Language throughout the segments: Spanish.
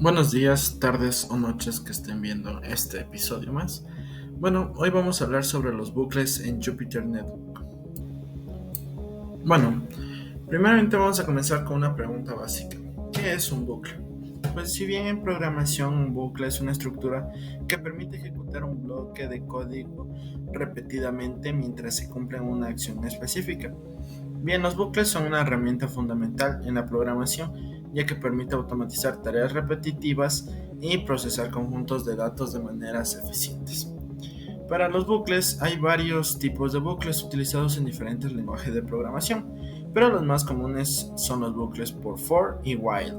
Buenos días, tardes o noches que estén viendo este episodio más. Bueno, hoy vamos a hablar sobre los bucles en Jupyter Notebook. Bueno, primeramente vamos a comenzar con una pregunta básica. ¿Qué es un bucle? Pues si bien en programación un bucle es una estructura que permite ejecutar un bloque de código repetidamente mientras se cumple una acción específica. Bien, los bucles son una herramienta fundamental en la programación, ya que permite automatizar tareas repetitivas y procesar conjuntos de datos de maneras eficientes. Para los bucles hay varios tipos de bucles utilizados en diferentes lenguajes de programación, pero los más comunes son los bucles por for y while.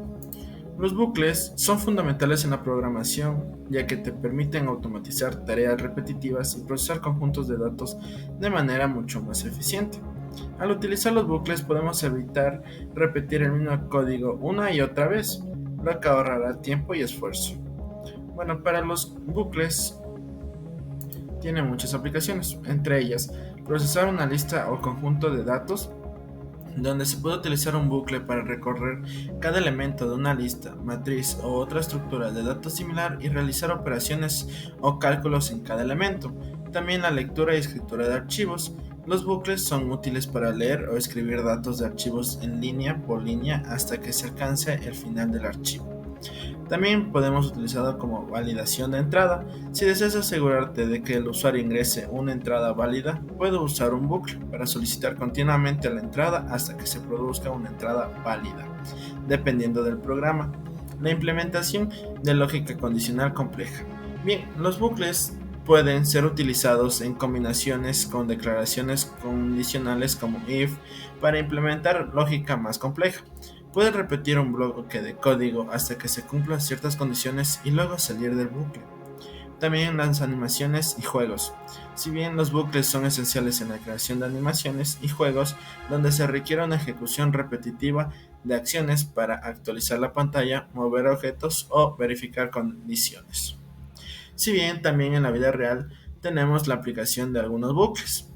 Los bucles son fundamentales en la programación, ya que te permiten automatizar tareas repetitivas y procesar conjuntos de datos de manera mucho más eficiente. Al utilizar los bucles podemos evitar repetir el mismo código una y otra vez, lo que ahorrará tiempo y esfuerzo. Bueno, para los bucles tiene muchas aplicaciones, entre ellas procesar una lista o conjunto de datos, donde se puede utilizar un bucle para recorrer cada elemento de una lista, matriz o otra estructura de datos similar y realizar operaciones o cálculos en cada elemento. También la lectura y escritura de archivos. Los bucles son útiles para leer o escribir datos de archivos en línea por línea hasta que se alcance el final del archivo. También podemos utilizarlo como validación de entrada. Si deseas asegurarte de que el usuario ingrese una entrada válida, puede usar un bucle para solicitar continuamente la entrada hasta que se produzca una entrada válida, dependiendo del programa. La implementación de lógica condicional compleja. Bien, los bucles pueden ser utilizados en combinaciones con declaraciones condicionales como if para implementar lógica más compleja. Puedes repetir un bloque de código hasta que se cumplan ciertas condiciones y luego salir del bucle. También las animaciones y juegos. Si bien los bucles son esenciales en la creación de animaciones y juegos donde se requiere una ejecución repetitiva de acciones para actualizar la pantalla, mover objetos o verificar condiciones. Si bien también en la vida real tenemos la aplicación de algunos bucles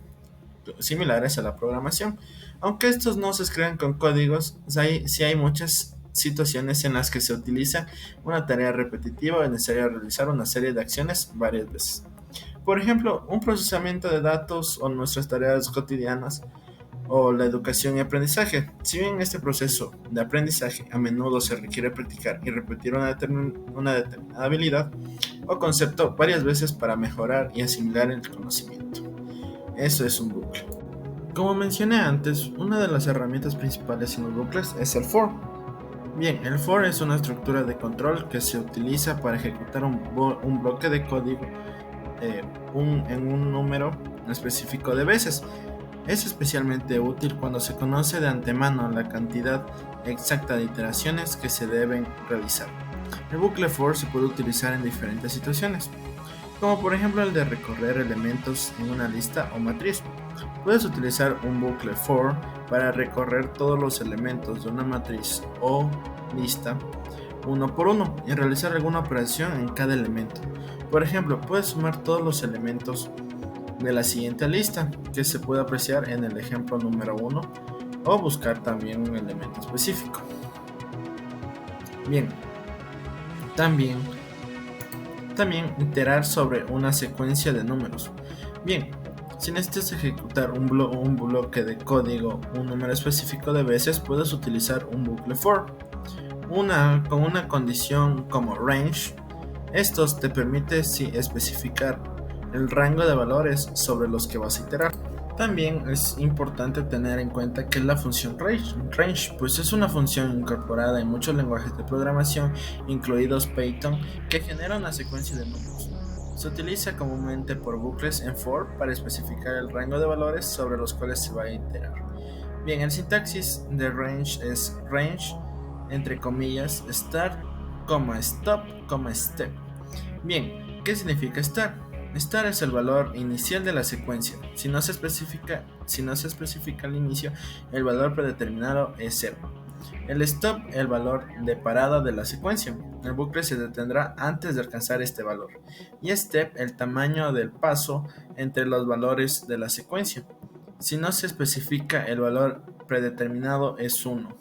similares a la programación. Aunque estos no se escriben con códigos, sí hay muchas situaciones en las que se utiliza una tarea repetitiva o es necesario realizar una serie de acciones varias veces. Por ejemplo, un procesamiento de datos o nuestras tareas cotidianas o la educación y aprendizaje. Si bien en este proceso de aprendizaje a menudo se requiere practicar y repetir una determinada habilidad o concepto varias veces para mejorar y asimilar el conocimiento. Eso es un bucle. Como mencioné antes, una de las herramientas principales en los bucles es el for. Bien, el for es una estructura de control que se utiliza para ejecutar un bloque de código en un número específico de veces. Es especialmente útil cuando se conoce de antemano la cantidad exacta de iteraciones que se deben realizar. El bucle for se puede utilizar en diferentes situaciones, como por ejemplo el de recorrer elementos en una lista o matriz. Puedes utilizar un bucle for para recorrer todos los elementos de una matriz o lista uno por uno y realizar alguna operación en cada elemento. Por ejemplo, puedes sumar todos los elementos de la siguiente lista, que se puede apreciar en el ejemplo número 1, o buscar también un elemento específico. Bien, también iterar sobre una secuencia de números. Bien, si necesitas ejecutar un bloque de código un número específico de veces, puedes utilizar un bucle for. Con una condición como range, estos te permite especificar el rango de valores sobre los que vas a iterar. También es importante tener en cuenta que la función range pues es una función incorporada en muchos lenguajes de programación, incluidos Python, que genera una secuencia de números. Se utiliza comúnmente por bucles en for para especificar el rango de valores sobre los cuales se va a iterar. Bien, el sintaxis de range es range, entre comillas, start, stop, step. Bien, ¿qué significa start? Start es el valor inicial de la secuencia. Si no se especifica al inicio, el valor predeterminado es 0. El stop, el valor de parada de la secuencia. El bucle se detendrá antes de alcanzar este valor. Y step, el tamaño del paso entre los valores de la secuencia. Si no se especifica, el valor predeterminado es 1.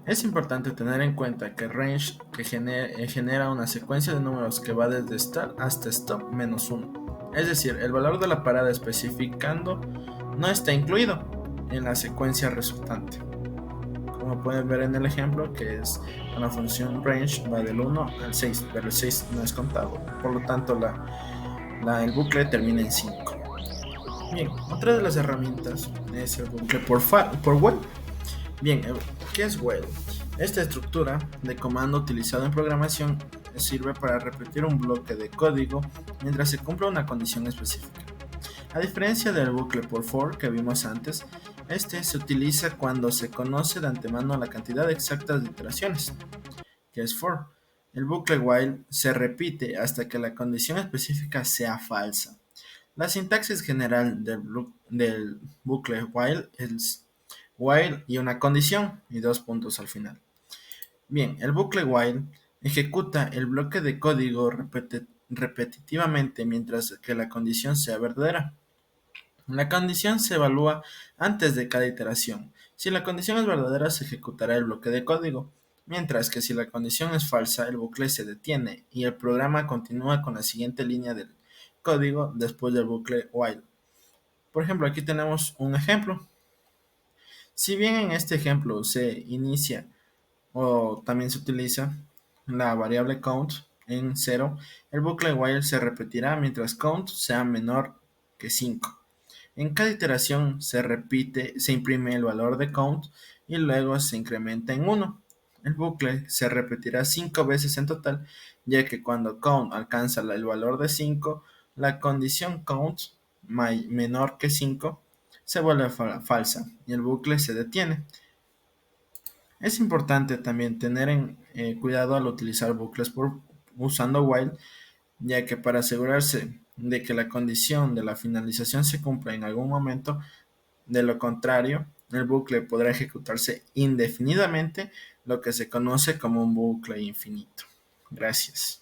Es importante tener en cuenta que range genera una secuencia de números que va desde start hasta stop menos 1. Es decir, el valor de la parada especificando no está incluido en la secuencia resultante. Como pueden ver en el ejemplo, que es una función range va del 1 al 6, pero el 6 no es contado. Por lo tanto, el bucle termina en 5. Bien, otra de las herramientas es el bucle por while. Bien, ¿qué es while? Esta estructura de comando utilizado en programación sirve para repetir un bloque de código mientras se cumple una condición específica. A diferencia del bucle por for que vimos antes, este se utiliza cuando se conoce de antemano la cantidad exacta de iteraciones, que es for. El bucle while se repite hasta que la condición específica sea falsa. La sintaxis general del bucle while es while y una condición y dos puntos al final. Bien, el bucle while ejecuta el bloque de código repetitivamente mientras que la condición sea verdadera. La condición se evalúa antes de cada iteración. Si la condición es verdadera, se ejecutará el bloque de código, mientras que si la condición es falsa, el bucle se detiene y el programa continúa con la siguiente línea del código después del bucle while. Por ejemplo, aquí tenemos un ejemplo. Si bien en este ejemplo se inicia o también se utiliza la variable count en 0, el bucle while se repetirá mientras count sea menor que 5. En cada iteración se imprime el valor de count y luego se incrementa en 1. El bucle se repetirá 5 veces en total, ya que cuando count alcanza el valor de 5, la condición count menor que 5 se vuelve falsa y el bucle se detiene. Es importante también tener cuidado al utilizar bucles usando while, ya que para asegurarse de que la condición de la finalización se cumpla en algún momento, de lo contrario, el bucle podrá ejecutarse indefinidamente, lo que se conoce como un bucle infinito. Gracias.